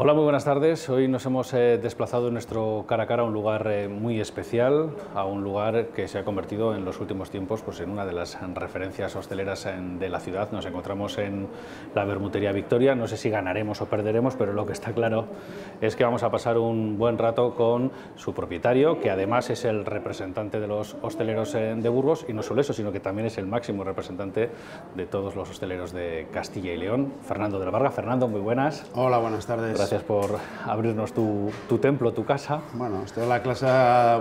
Hola, muy buenas tardes. Hoy nos hemos desplazado en nuestro cara a cara a un lugar muy especial, a un lugar que se ha convertido en los últimos tiempos pues, en una de las referencias hosteleras de la ciudad. Nos encontramos en la Bermutería Victoria. No sé si ganaremos o perderemos, pero lo que está claro es que vamos a pasar un buen rato con su propietario, que además es el representante de los hosteleros de Burgos, y no solo eso, sino que también es el máximo representante de todos los hosteleros de Castilla y León, Fernando de la Varga. Fernando, muy buenas. Hola, buenas tardes. Gracias por abrirnos tu templo, tu casa. Bueno, esto es la clase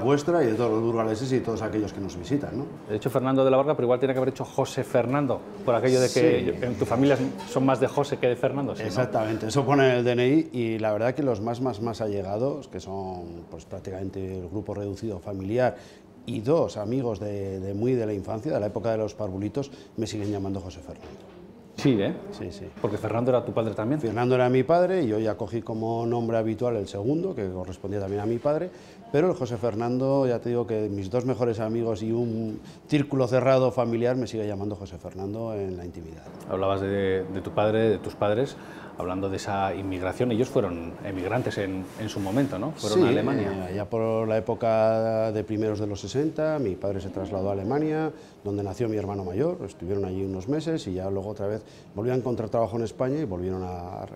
vuestra y de todos los burgaleses y todos aquellos que nos visitan, ¿no? He dicho Fernando de la Varga, pero igual tiene que haber hecho José Fernando, por aquello de que en tu familia son más de José que de Fernando. ¿Sí, exactamente, ¿no? Eso pone en el DNI y la verdad que los más allegados, que son pues, prácticamente el grupo reducido familiar y dos amigos de la infancia, de la época de los parvulitos, me siguen llamando José Fernando. Sí, ¿eh? Sí, sí. Porque Fernando era tu padre también. Fernando era mi padre y yo ya cogí como nombre habitual el segundo, que correspondía también a mi padre, pero el José Fernando, ya te digo que mis dos mejores amigos y un círculo cerrado familiar me sigue llamando José Fernando en la intimidad. Hablabas de tu padre, de tus padres, hablando de esa inmigración. Ellos fueron emigrantes en su momento, ¿no? Fueron a Alemania. Ya por la época de primeros de los 60, mi padre se trasladó a Alemania, donde nació mi hermano mayor, estuvieron allí unos meses y ya luego otra vez volvieron a encontrar trabajo en España y volvieron a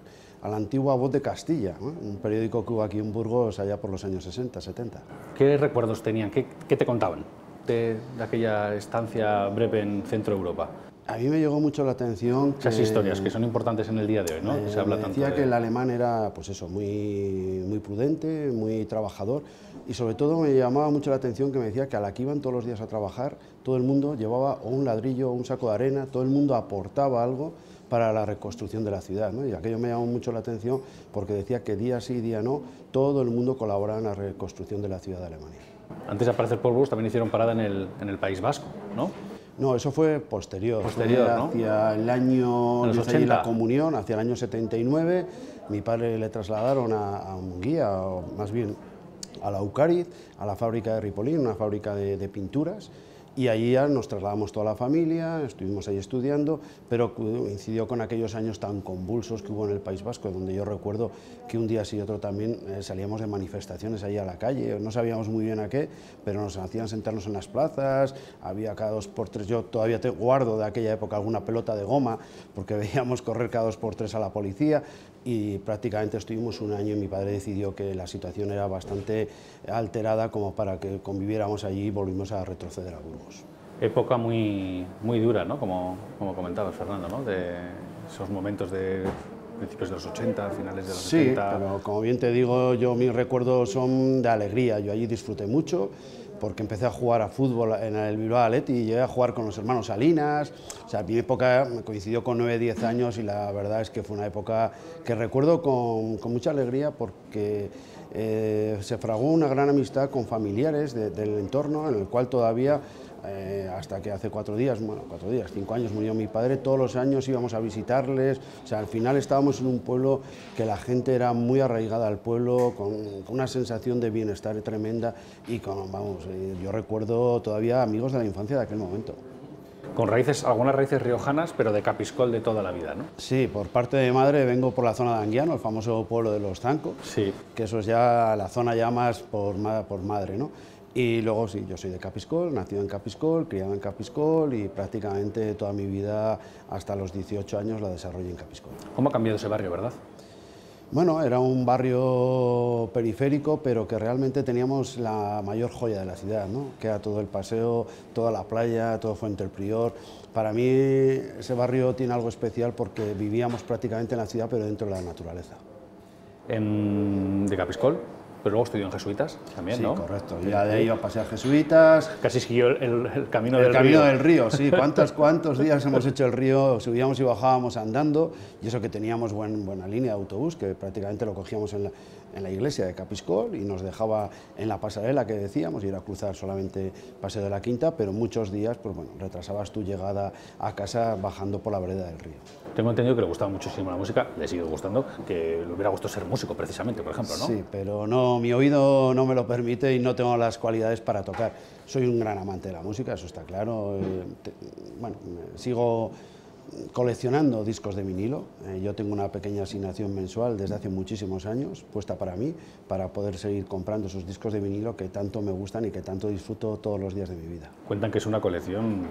la antigua Voz de Castilla, ¿no? Un periódico que hubo aquí en Burgos allá por los años 60, 70. ¿Qué recuerdos tenían? ¿Qué te contaban de aquella estancia breve en Centro Europa? A mí me llegó mucho la atención esas historias que son importantes en el día de hoy, ¿no? Se habla tanto decía que el alemán era, pues eso, muy prudente, muy trabajador, y sobre todo me llamaba mucho la atención que me decía que a la que iban todos los días a trabajar, todo el mundo llevaba o un ladrillo o un saco de arena, todo el mundo aportaba algo para la reconstrucción de la ciudad, ¿no? Y aquello me llamó mucho la atención porque decía que día sí, día no, todo el mundo colaboraba en la reconstrucción de la ciudad de Alemania. Antes de aparecer por Burgos también hicieron parada en el País Vasco, ¿no? No, eso fue posterior, ¿no? Hacia el año, los 80. La comunión, hacia el año 79, mi padre le trasladaron a Munguía, o más bien a la Ucariz, a la fábrica de Ripollín, una fábrica de pinturas, y allí ya nos trasladamos toda la familia, estuvimos ahí estudiando, pero coincidió con aquellos años tan convulsos que hubo en el País Vasco, donde yo recuerdo que un día sí y otro también salíamos de manifestaciones ahí a la calle, no sabíamos muy bien a qué, pero nos hacían sentarnos en las plazas, había cada 2 por 3, yo todavía te guardo de aquella época alguna pelota de goma, porque veíamos correr cada 2 por 3 a la policía, y prácticamente estuvimos un año y mi padre decidió que la situación era bastante alterada como para que conviviéramos allí y volvimos a retroceder a Burgos. Época muy dura, ¿no? Como comentabas, Fernando, ¿no? De esos momentos de principios de los 80, finales de los 70. Sí, pero como bien te digo, mis recuerdos son de alegría, yo allí disfruté mucho, porque empecé a jugar a fútbol en el Bilbao Athletic y llegué a jugar con los hermanos Salinas. O sea, mi época me coincidió con 9-10 años y la verdad es que fue una época que recuerdo con mucha alegría porque se fraguó una gran amistad con familiares del entorno, en el cual todavía, hasta que hace 5 años murió mi padre, todos los años íbamos a visitarles. O sea, al final estábamos en un pueblo que la gente era muy arraigada al pueblo, con una sensación de bienestar tremenda y yo recuerdo todavía amigos de la infancia de aquel momento. Con raíces, algunas raíces riojanas, pero de Capiscol de toda la vida, ¿no? Sí, por parte de madre vengo por la zona de Anguiano, el famoso pueblo de los Zancos, sí. Que eso es ya la zona ya más por madre, ¿no? Y luego sí, yo soy de Capiscol, nacido en Capiscol, criado en Capiscol y prácticamente toda mi vida hasta los 18 años la desarrollé en Capiscol. ¿Cómo ha cambiado ese barrio, verdad? Bueno, era un barrio periférico, pero que realmente teníamos la mayor joya de la ciudad, ¿no? Que era todo el paseo, toda la playa, todo Fuente el Prior. Para mí ese barrio tiene algo especial porque vivíamos prácticamente en la ciudad, pero dentro de la naturaleza. ¿De Capiscol? Pero luego estudió en jesuitas también, sí, ¿no? Sí, correcto. Ya de ahí iba a pasear jesuitas. Casi siguió el camino del río. El camino del río, sí. ¿Cuántos días hemos hecho el río? Subíamos y bajábamos andando, y eso que teníamos buena línea de autobús, que prácticamente lo cogíamos en la iglesia de Capiscol y nos dejaba en la pasarela que decíamos, y era cruzar solamente Paseo de la Quinta, pero muchos días, pues bueno, retrasabas tu llegada a casa bajando por la vereda del río. Tengo entendido que le gustaba muchísimo la música, le sigue gustando, que le hubiera gustado ser músico precisamente, por ejemplo, ¿no? Sí, pero no, mi oído no me lo permite y no tengo las cualidades para tocar. Soy un gran amante de la música, eso está claro. Bueno, sigo coleccionando discos de vinilo. Yo tengo una pequeña asignación mensual desde hace muchísimos años puesta para mí, para poder seguir comprando esos discos de vinilo que tanto me gustan y que tanto disfruto todos los días de mi vida. Cuentan que es una colección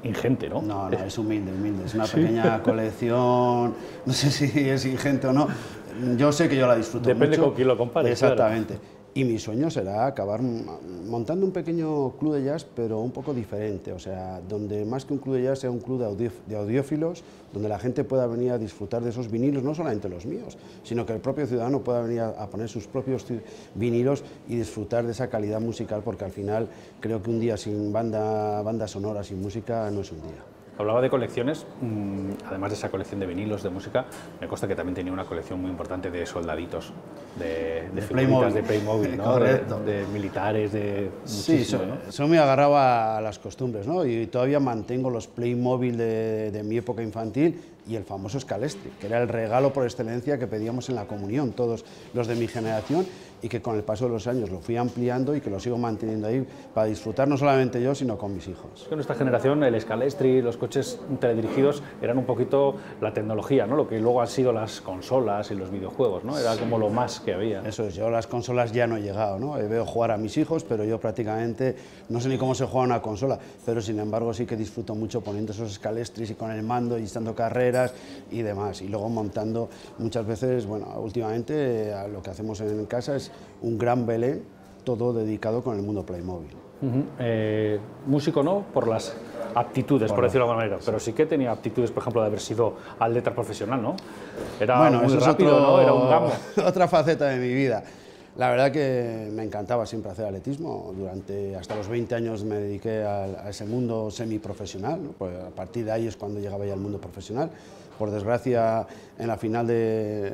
ingente, ¿no? No, no, es humilde, humilde. Es una pequeña colección, no sé si es ingente o no. Yo sé que yo la disfruto mucho. Depende con quién lo compares. Exactamente. Claro. Y mi sueño será acabar montando un pequeño club de jazz, pero un poco diferente, o sea, donde más que un club de jazz sea un club de audiófilos, donde la gente pueda venir a disfrutar de esos vinilos, no solamente los míos, sino que el propio ciudadano pueda venir a poner sus propios vinilos y disfrutar de esa calidad musical, porque al final creo que un día sin banda sonora, sin música, no es un día. Hablaba de colecciones, además de esa colección de vinilos de música, me consta que también tenía una colección muy importante de soldaditos, de figuritas de Playmobil, ¿no? de militares, de muchísimo, sí, ¿no? soy muy agarrado a las costumbres, ¿no? Y todavía mantengo los Playmobil de mi época infantil y el famoso Scalestri, que era el regalo por excelencia que pedíamos en la comunión todos los de mi generación, y que con el paso de los años lo fui ampliando y que lo sigo manteniendo ahí para disfrutar no solamente yo, sino con mis hijos. En esta generación el Scalestri, los coches teledirigidos eran un poquito la tecnología, ¿no? Lo que luego han sido las consolas y los videojuegos, ¿no? Era como lo más que había. Eso es, yo a las consolas ya no he llegado, ¿no? Veo jugar a mis hijos, pero yo prácticamente no sé ni cómo se juega una consola, pero sin embargo sí que disfruto mucho poniendo esos Scalestris y con el mando y estando carreras y demás, y luego montando muchas veces, bueno, últimamente lo que hacemos en casa es un gran Belén, todo dedicado con el mundo Playmobil. Músico no, por las aptitudes, por decirlo de alguna manera, pero sí que tenía aptitudes, por ejemplo, de haber sido atleta profesional, ¿no? Era bueno, muy rápido, ¿no? Era un gamo. Otra faceta de mi vida. La verdad que me encantaba siempre hacer atletismo. Hasta los 20 años me dediqué a ese mundo semiprofesional, ¿no? Pues a partir de ahí es cuando llegaba ya al mundo profesional. Por desgracia, en la final de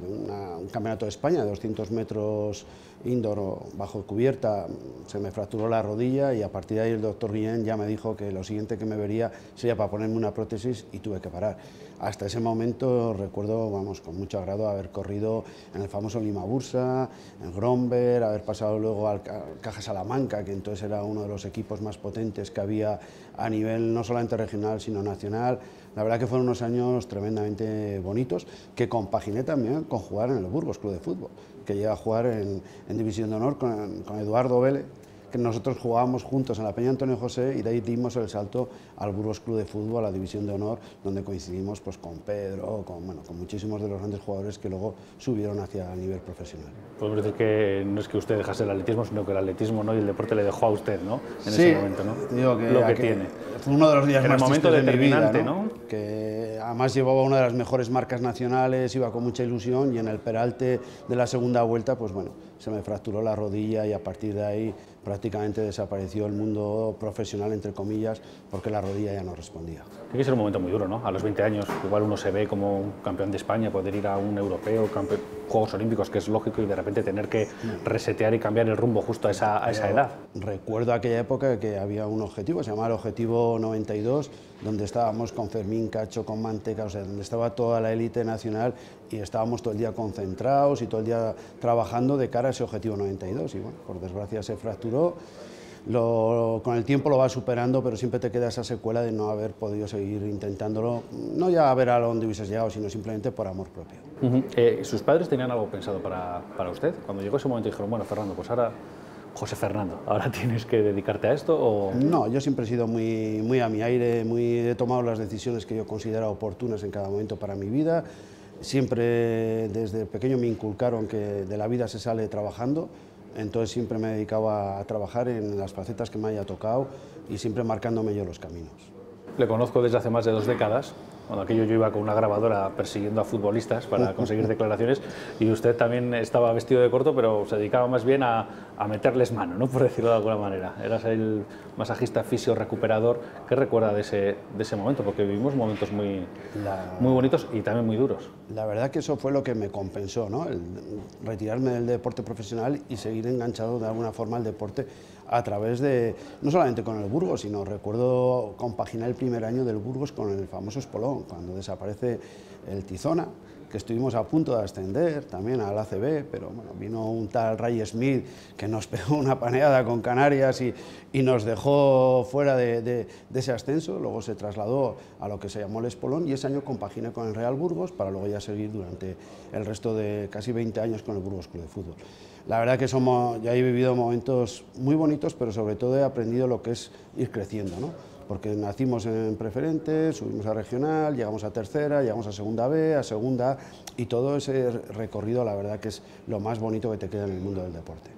un campeonato de España de 200 metros indoor bajo cubierta, se me fracturó la rodilla y a partir de ahí el doctor Guillén ya me dijo que lo siguiente que me vería sería para ponerme una prótesis y tuve que parar. Hasta ese momento recuerdo, vamos, con mucho agrado haber corrido en el famoso Lima Bursa, en Gromberg, haber pasado luego al Caja Salamanca, que entonces era uno de los equipos más potentes que había a nivel no solamente regional sino nacional. La verdad que fueron unos años tremendamente bonitos, que compaginé también con jugar en el Burgos Club de Fútbol, que llegué a jugar en División de Honor con Eduardo Vélez, que nosotros jugábamos juntos en la Peña Antonio José y de ahí dimos el salto al Burgos Club de Fútbol, a la División de Honor, donde coincidimos pues, con Pedro, con muchísimos de los grandes jugadores que luego subieron hacia el nivel profesional. Podemos decir que no es que usted dejase el atletismo, sino que el atletismo, ¿no? Y el deporte le dejó a usted, ¿no? En ese momento, ¿no? Digo que lo que tiene. Fue uno de los días más tristes de mi vida, ¿no? Que además llevaba una de las mejores marcas nacionales, iba con mucha ilusión y en el peralte de la segunda vuelta, pues bueno, se me fracturó la rodilla y a partir de ahí prácticamente desapareció el mundo profesional, entre comillas, porque la rodilla ya no respondía. Tiene que ser un momento muy duro, ¿no? A los 20 años igual uno se ve como un campeón de España, poder ir a un europeo, Juegos Olímpicos, que es lógico, y de repente tener que resetear y cambiar el rumbo justo a esa edad. Recuerdo aquella época que había un objetivo, se llamaba el Objetivo 92, donde estábamos con Fermín Cacho, con Manteca, o sea, donde estaba toda la élite nacional y estábamos todo el día concentrados y todo el día trabajando de cara a ese Objetivo 92 y bueno, por desgracia se fracturó. Con el tiempo lo vas superando, pero siempre te queda esa secuela de no haber podido seguir intentándolo, no ya a ver a dónde hubieses llegado, sino simplemente por amor propio. ¿Sus padres tenían algo pensado para usted? Cuando llegó ese momento dijeron, bueno, Fernando, pues ahora, José Fernando, ¿ahora tienes que dedicarte a esto? ¿O? No, yo siempre he sido muy a mi aire, he tomado las decisiones que yo considero oportunas en cada momento para mi vida. Siempre desde pequeño me inculcaron que de la vida se sale trabajando. Entonces siempre me he dedicado a trabajar en las facetas que me haya tocado y siempre marcándome yo los caminos. Le conozco desde hace más de 2 décadas, cuando aquello yo iba con una grabadora persiguiendo a futbolistas para conseguir declaraciones y usted también estaba vestido de corto, pero se dedicaba más bien a meterles mano, ¿no? Por decirlo de alguna manera. Eras el masajista fisio recuperador. ¿Qué recuerda de ese momento? Porque vivimos momentos muy bonitos y también muy duros. La verdad que eso fue lo que me compensó, ¿no? El retirarme del deporte profesional y seguir enganchado de alguna forma al deporte a través de, no solamente con el Burgos, sino recuerdo compaginar el primer año del Burgos con el famoso Espolón, cuando desaparece el Tizona, que estuvimos a punto de ascender también al ACB, pero bueno, vino un tal Ray Smith que nos pegó una paneada con Canarias y nos dejó fuera de ese ascenso. Luego se trasladó a lo que se llamó el Espolón y ese año compaginé con el Real Burgos para luego ya seguir durante el resto de casi 20 años con el Burgos Club de Fútbol. La verdad que ya he vivido momentos muy bonitos, pero sobre todo he aprendido lo que es ir creciendo, ¿no? Porque nacimos en preferente, subimos a regional, llegamos a tercera, llegamos a segunda B, a segunda A, y todo ese recorrido la verdad que es lo más bonito que te queda en el mundo del deporte.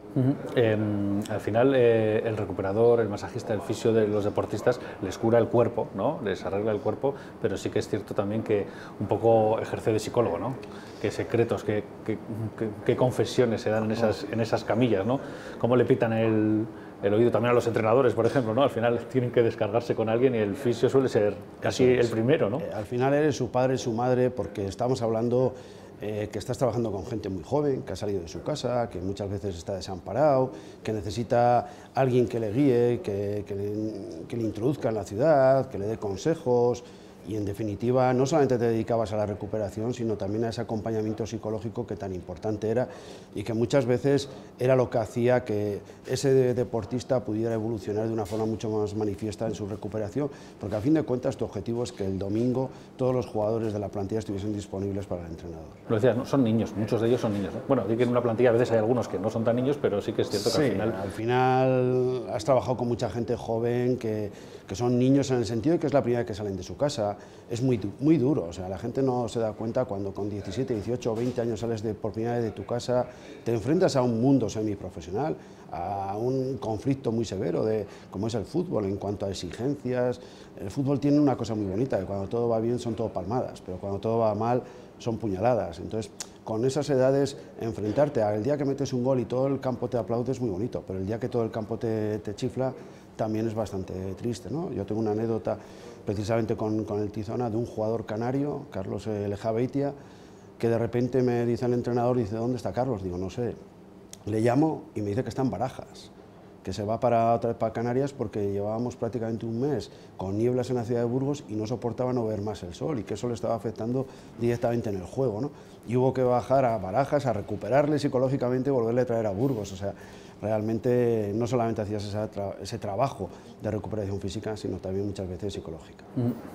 Al final el recuperador, el masajista, el fisio de los deportistas les cura el cuerpo, ¿no? Les arregla el cuerpo, pero sí que es cierto también que un poco ejerce de psicólogo, ¿no? Qué secretos, qué confesiones se dan en esas camillas, ¿no? Cómo le pitan el oído también a los entrenadores, por ejemplo, ¿no? Al final tienen que descargarse con alguien y el fisio suele ser casi el primero, ¿no? Al final eres su padre, su madre, porque estamos hablando que estás trabajando con gente muy joven, que ha salido de su casa, que muchas veces está desamparado, que necesita alguien que le guíe, que le introduzca en la ciudad, que le dé consejos. Y en definitiva no solamente te dedicabas a la recuperación, sino también a ese acompañamiento psicológico que tan importante era y que muchas veces era lo que hacía que ese deportista pudiera evolucionar de una forma mucho más manifiesta en su recuperación, porque a fin de cuentas tu objetivo es que el domingo todos los jugadores de la plantilla estuviesen disponibles para el entrenador. Lo decías, ¿no? Son niños, muchos de ellos son niños, ¿no? Bueno, di que en una plantilla a veces hay algunos que no son tan niños, pero sí que es cierto que sí, al final has trabajado con mucha gente joven que son niños en el sentido de que es la primera vez que salen de su casa. Es muy duro, o sea, la gente no se da cuenta cuando con 17, 18 o 20 años sales por primera vez de tu casa, te enfrentas a un mundo semiprofesional, a un conflicto muy severo como es el fútbol en cuanto a exigencias. El fútbol tiene una cosa muy bonita, que cuando todo va bien son todo palmadas, pero cuando todo va mal son puñaladas. Entonces, con esas edades, enfrentarte al día que metes un gol y todo el campo te aplaude es muy bonito, pero el día que todo el campo te chifla también es bastante triste, ¿no? Yo tengo una anécdota precisamente con el Tizona de un jugador canario, Carlos Lejabeitia, que de repente me dice el entrenador, dice, ¿dónde está Carlos? Digo, no sé. Le llamo y me dice que está en Barajas, que se va otra vez para Canarias porque llevábamos prácticamente un mes con nieblas en la ciudad de Burgos y no soportaba no ver más el sol y que eso le estaba afectando directamente en el juego, ¿no? Y hubo que bajar a Barajas a recuperarle psicológicamente y volverle a traer a Burgos, o sea, realmente no solamente hacías ese trabajo de recuperación física, sino también muchas veces psicológica.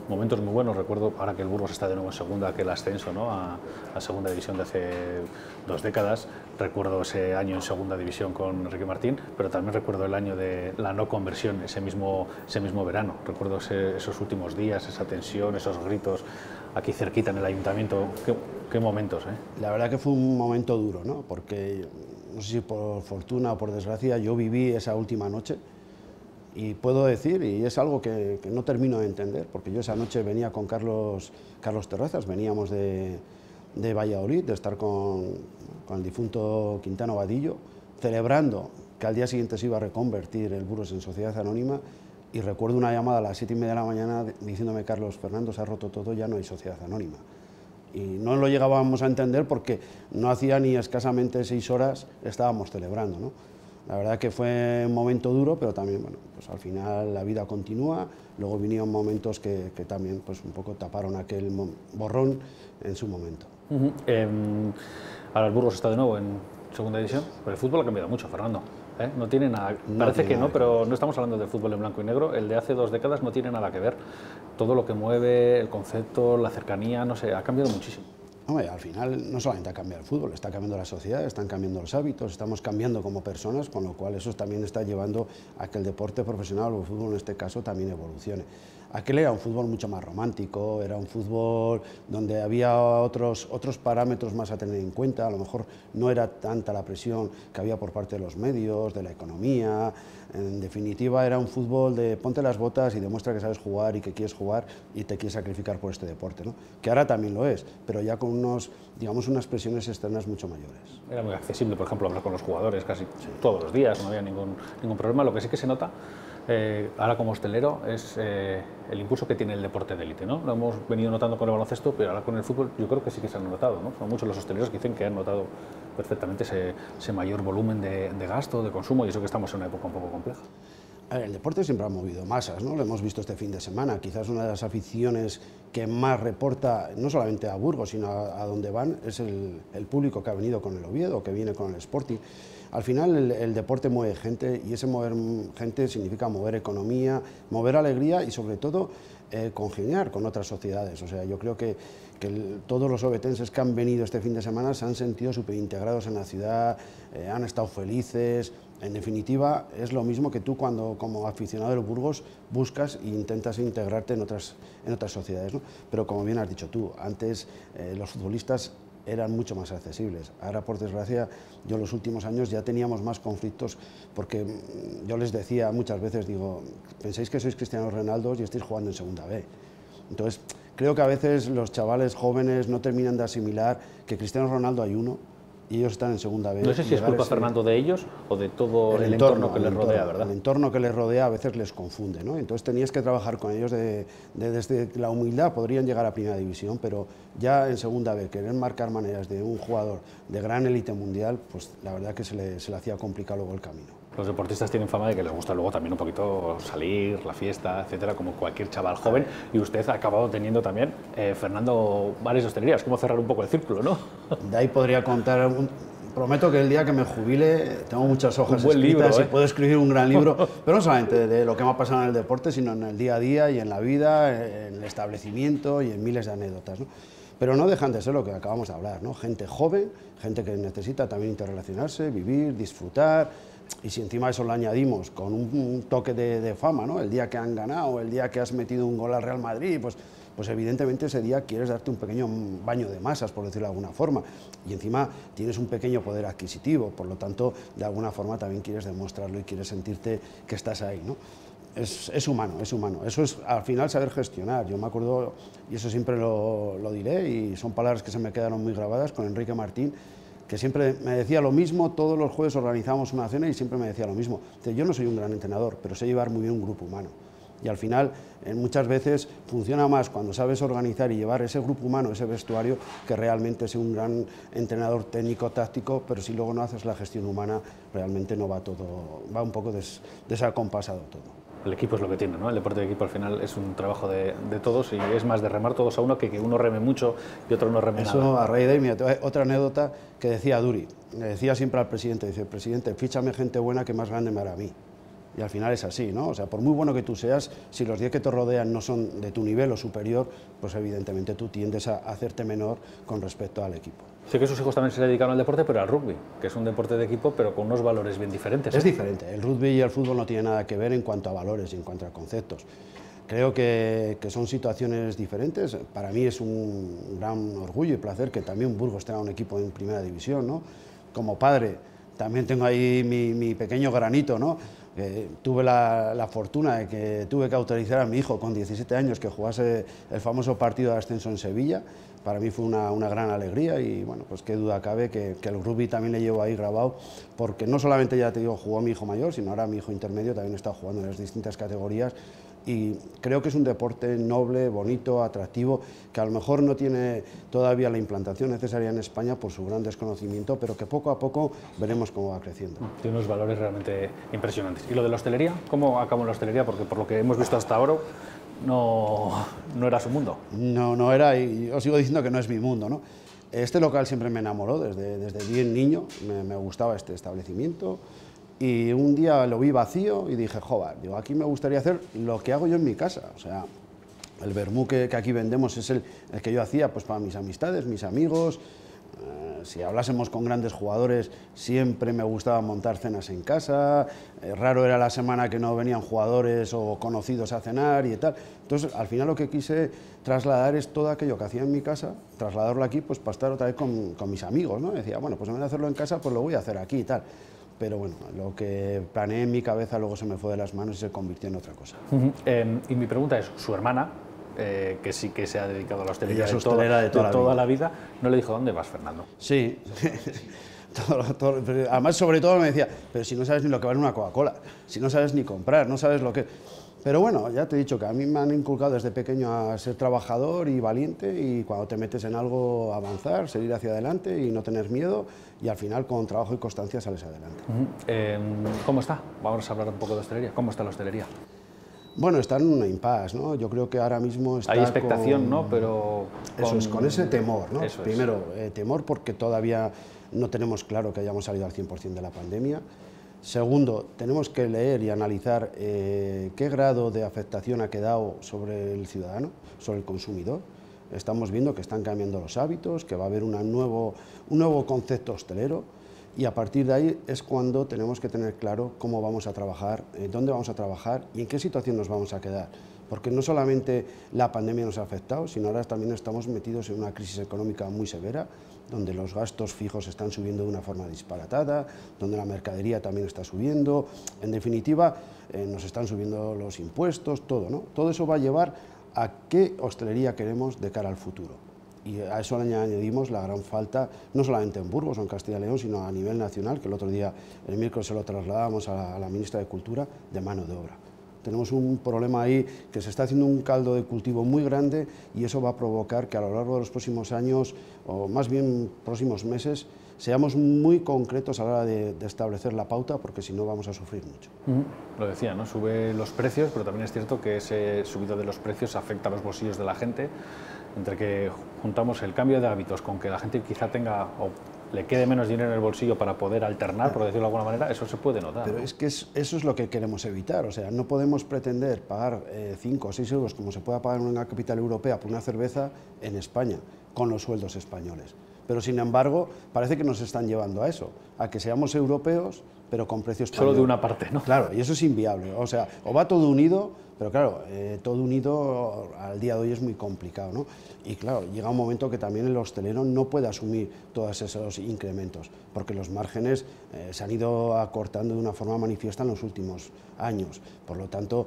Momentos muy buenos, recuerdo ahora que el Burgos está de nuevo en segunda, aquel ascenso, ¿no? a segunda división de hace 2 décadas, recuerdo ese año en segunda división con Enrique Martín, pero también recuerdo el año de la no conversión, ese mismo verano, recuerdo esos últimos días, esa tensión, esos gritos aquí cerquita en el ayuntamiento, qué momentos, ¿eh? La verdad que fue un momento duro, ¿no? Porque no sé si por fortuna o por desgracia yo viví esa última noche y puedo decir, y es algo que no termino de entender, porque yo esa noche venía con Carlos Terrazas, veníamos de Valladolid, de estar con el difunto Quintano Vadillo, celebrando que al día siguiente se iba a reconvertir el Burgos en sociedad anónima, y recuerdo una llamada a las 7:30 de la mañana diciéndome, Carlos, Fernando, se ha roto todo, ya no hay sociedad anónima. Y no lo llegábamos a entender porque no hacía ni escasamente 6 horas estábamos celebrando, ¿no? La verdad que fue un momento duro, pero también, bueno, pues al final la vida continúa, luego vinieron momentos que también pues un poco taparon aquel borrón en su momento. Ahora el Burgos está de nuevo en segunda división, pero el fútbol ha cambiado mucho, Fernando. No tiene nada, parece que no, pero no estamos hablando del fútbol en blanco y negro, el de hace 2 décadas no tiene nada que ver. Todo lo que mueve, el concepto, la cercanía, no sé, ha cambiado muchísimo. Hombre, al final no solamente ha cambiado el fútbol, está cambiando la sociedad, están cambiando los hábitos, estamos cambiando como personas, con lo cual eso también está llevando a que el deporte profesional o el fútbol en este caso también evolucione. Aquel era un fútbol mucho más romántico, era un fútbol donde había otros parámetros más a tener en cuenta, a lo mejor no era tanta la presión que había por parte de los medios, de la economía. En definitiva era un fútbol de ponte las botas y demuestra que sabes jugar y que quieres jugar y te quieres sacrificar por este deporte, ¿no? Que ahora también lo es, pero ya con digamos, unas presiones externas mucho mayores. Era muy accesible, por ejemplo, hablar con los jugadores casi todos los días, no había ningún problema. Lo que sí que se nota ahora como hostelero es el impulso que tiene el deporte de élite, ¿no? Lo hemos venido notando con el baloncesto, pero ahora con el fútbol yo creo que sí que se han notado, ¿no? Son muchos los hosteleros que dicen que han notado perfectamente ese mayor volumen de gasto, de consumo, y eso que estamos en una época un poco compleja. A ver, el deporte siempre ha movido masas, ¿no? Lo hemos visto este fin de semana. Quizás una de las aficiones que más reporta, no solamente a Burgos, sino a donde van, es el público que ha venido con el Oviedo, que viene con el Sporting. Al final el deporte mueve gente, y ese mover gente significa mover economía, mover alegría y sobre todo congeniar con otras sociedades. O sea, yo creo que todos los ovetenses que han venido este fin de semana se han sentido súper integrados en la ciudad, han estado felices. En definitiva, es lo mismo que tú cuando, como aficionado del Burgos, buscas e intentas integrarte en otras sociedades, ¿no? Pero como bien has dicho tú, antes los futbolistas eran mucho más accesibles. Ahora, por desgracia, yo en los últimos años ya teníamos más conflictos, porque yo les decía muchas veces, digo, pensáis que sois Cristiano Ronaldo y estáis jugando en segunda B. Entonces, creo que a veces los chavales jóvenes no terminan de asimilar que Cristiano Ronaldo hay uno, y ellos están en segunda B. No sé si es culpa, Fernando, de ellos o de todo el entorno que les rodea, ¿verdad? El entorno que les rodea a veces les confunde, ¿no? Entonces tenías que trabajar con ellos desde la humildad, podrían llegar a primera división, pero ya en segunda B, querer marcar maneras de un jugador de gran élite mundial, pues la verdad que se le hacía complicado luego el camino. Los deportistas tienen fama de que les gusta luego también un poquito salir, la fiesta, etcétera, como cualquier chaval joven, y usted ha acabado teniendo también, Fernando, bares y hostelerías. ¿Cómo cerrar un poco el círculo, no? De ahí podría contar, prometo que el día que me jubile tengo muchas hojas escritas libro, y puedo escribir un gran libro, pero no solamente de lo que me ha pasado en el deporte, sino en el día a día y en la vida, en el establecimiento y en miles de anécdotas, ¿no? Pero no dejan de ser lo que acabamos de hablar, ¿no? Gente joven, gente que necesita también interrelacionarse, vivir, disfrutar. Y si encima eso lo añadimos con un toque de fama, ¿no? El día que han ganado, el día que has metido un gol al Real Madrid, pues evidentemente ese día quieres darte un pequeño baño de masas, por decirlo de alguna forma. Y encima tienes un pequeño poder adquisitivo, por lo tanto, de alguna forma también quieres demostrarlo y quieres sentirte que estás ahí, ¿no? Es humano, es humano. Eso es al final saber gestionar. Yo me acuerdo, y eso siempre lo diré, y son palabras que se me quedaron muy grabadas, con Enrique Martín, que siempre me decía lo mismo. Todos los jueves organizábamos una cena y siempre me decía lo mismo. Yo no soy un gran entrenador, pero sé llevar muy bien un grupo humano. Y al final, muchas veces funciona más cuando sabes organizar y llevar ese grupo humano, ese vestuario, que realmente ser un gran entrenador técnico, táctico, pero si luego no haces la gestión humana, realmente no va todo, va un poco desacompasado todo. El equipo es lo que tiene, ¿no? El deporte de equipo al final es un trabajo de todos, y es más de remar todos a uno que uno reme mucho y otro no reme nada. Eso, a raíz de ahí, mira, otra anécdota que decía Duri, le decía siempre al presidente, dice, presidente, fíchame gente buena que más grande me hará a mí. Y al final es así, ¿no? O sea, por muy bueno que tú seas, si los 10 que te rodean no son de tu nivel o superior, pues evidentemente tú tiendes a hacerte menor con respecto al equipo. Sé que sus hijos también se dedicaron al deporte, pero al rugby, que es un deporte de equipo, pero con unos valores bien diferentes. Es diferente. El rugby y el fútbol no tienen nada que ver en cuanto a valores y en cuanto a conceptos. Creo que son situaciones diferentes. Para mí es un gran orgullo y placer que también Burgos tenga un equipo en primera división, ¿no? Como padre, también tengo ahí mi pequeño granito, ¿no? Tuve la fortuna de que tuve que autorizar a mi hijo con 17 años que jugase el famoso partido de ascenso en Sevilla. Para mí fue una gran alegría y, bueno, pues qué duda cabe que el rugby también le llevo ahí grabado, porque no solamente, ya te digo, jugó mi hijo mayor, sino ahora mi hijo intermedio también está jugando en las distintas categorías, y creo que es un deporte noble, bonito, atractivo, que a lo mejor no tiene todavía la implantación necesaria en España por su gran desconocimiento, pero que poco a poco veremos cómo va creciendo. Tiene unos valores realmente impresionantes. ¿Y lo de la hostelería? ¿Cómo acabó en la hostelería? Porque por lo que hemos visto hasta ahora, no era su mundo. No era, y os sigo diciendo que no es mi mundo, ¿no? Este local siempre me enamoró, desde bien niño me gustaba este establecimiento, y un día lo vi vacío y dije, joder, digo, aquí me gustaría hacer lo que hago yo en mi casa. O sea, el vermú que aquí vendemos es el que yo hacía pues para mis amistades, mis amigos. Si hablásemos con grandes jugadores, siempre me gustaba montar cenas en casa. Raro era la semana que no venían jugadores o conocidos a cenar y tal. Entonces, al final lo que quise trasladar es todo aquello que hacía en mi casa, trasladarlo aquí pues para estar otra vez con mis amigos, ¿no? Decía, bueno, pues en vez de hacerlo en casa, pues lo voy a hacer aquí y tal. Pero bueno, lo que planeé en mi cabeza luego se me fue de las manos y se convirtió en otra cosa. Y mi pregunta es, su hermana, que sí que se ha dedicado a la hostelería de toda la vida, ¿no le dijo, ¿dónde vas, Fernando? Sí, además sobre todo me decía, pero si no sabes ni lo que vale una Coca-Cola, si no sabes ni comprar, no sabes lo que... Pero bueno, ya te he dicho que a mí me han inculcado desde pequeño a ser trabajador y valiente, y cuando te metes en algo avanzar, seguir hacia adelante y no tener miedo, y al final con trabajo y constancia sales adelante. ¿Cómo está? Vamos a hablar un poco de hostelería. ¿Cómo está la hostelería? Bueno, está en una impasse, ¿no? Yo creo que ahora mismo está Hay expectación, con... ¿no? Pero Eso es, con ese temor, ¿no? Eso es. Primero, temor porque todavía no tenemos claro que hayamos salido al 100% de la pandemia. Segundo, tenemos que leer y analizar qué grado de afectación ha quedado sobre el ciudadano, sobre el consumidor. Estamos viendo que están cambiando los hábitos, que va a haber un nuevo concepto hostelero, y a partir de ahí es cuando tenemos que tener claro cómo vamos a trabajar, dónde vamos a trabajar y en qué situación nos vamos a quedar. Porque no solamente la pandemia nos ha afectado, sino ahora también estamos metidos en una crisis económica muy severa, donde los gastos fijos están subiendo de una forma disparatada, donde la mercadería también está subiendo, en definitiva nos están subiendo los impuestos, todo, ¿no? Todo eso va a llevar a qué hostelería queremos de cara al futuro. Y a eso le añadimos la gran falta, no solamente en Burgos o en Castilla y León, sino a nivel nacional, que el otro día, el miércoles, se lo trasladábamos a la ministra de Cultura, de mano de obra. Tenemos un problema ahí, que se está haciendo un caldo de cultivo muy grande, y eso va a provocar que a lo largo de los próximos años, o más bien próximos meses, seamos muy concretos a la hora de establecer la pauta, porque si no vamos a sufrir mucho. Lo decía, ¿no? Sube los precios, pero también es cierto que ese subido de los precios afecta a los bolsillos de la gente. Entre que juntamos el cambio de hábitos con que la gente quizá tenga o le quede menos dinero en el bolsillo para poder alternar, por decirlo de alguna manera, eso se puede notar. Pero ¿no? es que eso es lo que queremos evitar. O sea, no podemos pretender pagar 5 o 6 euros como se pueda pagar en una capital europea por una cerveza en España, con los sueldos españoles. Pero sin embargo, parece que nos están llevando a eso, a que seamos europeos, pero con precios españoles. Solo de una parte, ¿no? Claro, y eso es inviable. O sea, o va todo unido, pero claro, todo unido al día de hoy es muy complicado, ¿no? Y claro, llega un momento que también el hostelero no puede asumir todos esos incrementos, porque los márgenes se han ido acortando de una forma manifiesta en los últimos años. Por lo tanto,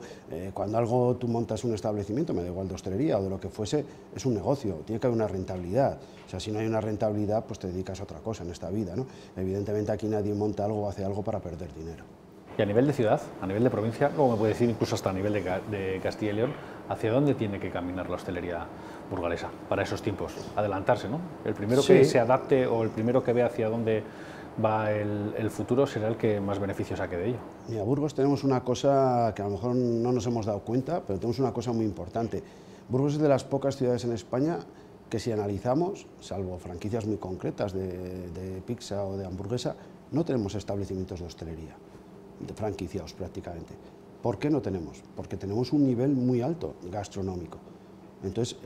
cuando tú montas un establecimiento, me da igual de hostelería o de lo que fuese, es un negocio, tiene que haber una rentabilidad. O sea, si no hay una rentabilidad, pues te dedicas a otra cosa en esta vida, ¿no? Evidentemente aquí nadie monta algo o hace algo para perder dinero. Y a nivel de ciudad, a nivel de provincia, como me puede decir incluso hasta a nivel de Castilla y León, ¿hacia dónde tiene que caminar la hostelería burgalesa para esos tiempos? Adelantarse, ¿no? El primero que se adapte o el primero que vea hacia dónde va el futuro será el que más beneficios saque de ello. Mira, Burgos tenemos una cosa que a lo mejor no nos hemos dado cuenta, pero tenemos una cosa muy importante. Burgos es de las pocas ciudades en España que, si analizamos, salvo franquicias muy concretas de pizza o de hamburguesa, no tenemos establecimientos de hostelería, franquiciados prácticamente. ¿Por qué no tenemos? Porque tenemos un nivel muy alto gastronómico. Entonces,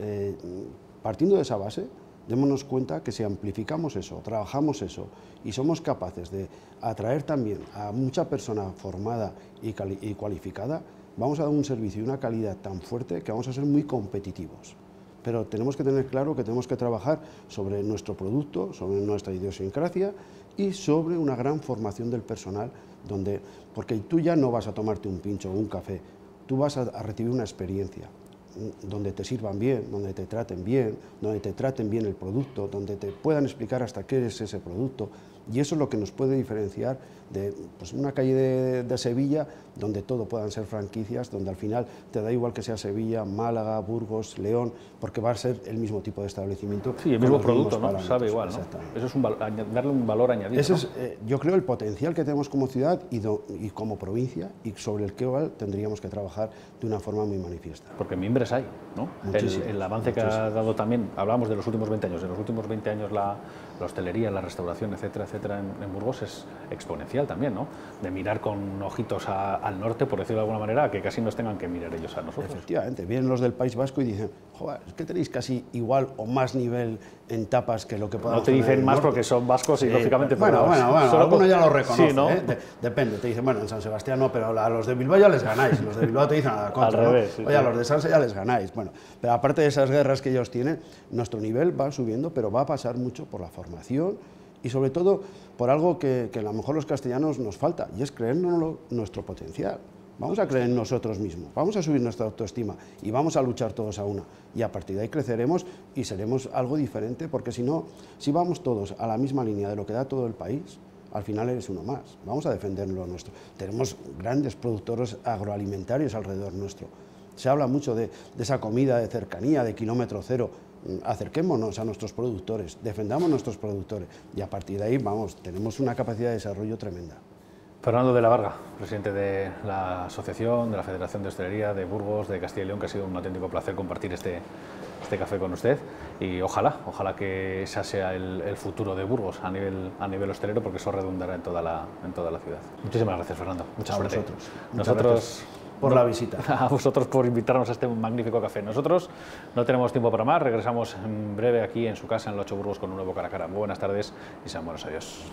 partiendo de esa base, démonos cuenta que si amplificamos eso, trabajamos eso y somos capaces de atraer también a mucha persona formada y cualificada, vamos a dar un servicio y una calidad tan fuerte que vamos a ser muy competitivos. Pero tenemos que tener claro que tenemos que trabajar sobre nuestro producto, sobre nuestra idiosincrasia y sobre una gran formación del personal, porque tú ya no vas a tomarte un pincho o un café, tú vas a recibir una experiencia donde te sirvan bien, donde te traten bien, donde te traten bien el producto, donde te puedan explicar hasta qué es ese producto, y eso es lo que nos puede diferenciar de una calle de Sevilla, donde todo puedan ser franquicias, donde al final te da igual que sea Sevilla, Málaga, Burgos, León, porque va a ser el mismo tipo de establecimiento. Sí, el mismo producto, ¿no? Sabe igual, ¿no? Eso es darle un valor añadido. Ese es, yo creo, el potencial que tenemos como ciudad y como provincia, y sobre el que tendríamos que trabajar de una forma muy manifiesta. Porque mimbres hay, ¿no? El avance que ha dado también, hablábamos de los últimos 20 años, en los últimos 20 años la hostelería, la restauración, etcétera, etcétera, en Burgos es exponencial también, ¿no? De mirar con ojitos al norte, por decirlo de alguna manera, que casi nos tengan que mirar ellos a nosotros. Efectivamente, vienen los del País Vasco y dicen, joder, es que tenéis casi igual o más nivel en tapas que lo que podamos. No te dicen más porque son vascos y lógicamente... Bueno, algunos ya lo reconocen, sí, ¿no? Depende, te dicen, bueno, en San Sebastián no, pero a los de Bilbao ya les ganáis, los de Bilbao te dicen a la contra, al revés, ¿no? Oye, a los de Sanse ya les ganáis. Bueno, pero aparte de esas guerras que ellos tienen, nuestro nivel va subiendo, pero va a pasar mucho por la formación y sobre todo por algo que a lo mejor los castellanos nos falta, y es creernos nuestro potencial. Vamos a creer en nosotros mismos, vamos a subir nuestra autoestima y vamos a luchar todos a una. Y a partir de ahí creceremos y seremos algo diferente, porque si no, si vamos todos a la misma línea de lo que da todo el país, al final eres uno más. Vamos a defender lo nuestro. Tenemos grandes productores agroalimentarios alrededor nuestro. Se habla mucho de esa comida de cercanía, de kilómetro cero. Acerquémonos a nuestros productores, defendamos nuestros productores y a partir de ahí, vamos, tenemos una capacidad de desarrollo tremenda. Fernando de la Varga, presidente de la Asociación, de la Federación de Hostelería de Burgos, de Castilla y León, que ha sido un auténtico placer compartir este café con usted y ojalá que ese sea el futuro de Burgos a nivel hostelero, porque eso redundará en toda la ciudad. Muchísimas gracias, Fernando. Mucha suerte. Vosotros. Nosotros por la visita. A vosotros por invitarnos a este magnífico café. Nosotros no tenemos tiempo para más, regresamos en breve aquí en su casa en Los 8 Burgos con un nuevo Cara a Cara. Muy buenas tardes y sean buenos, adiós.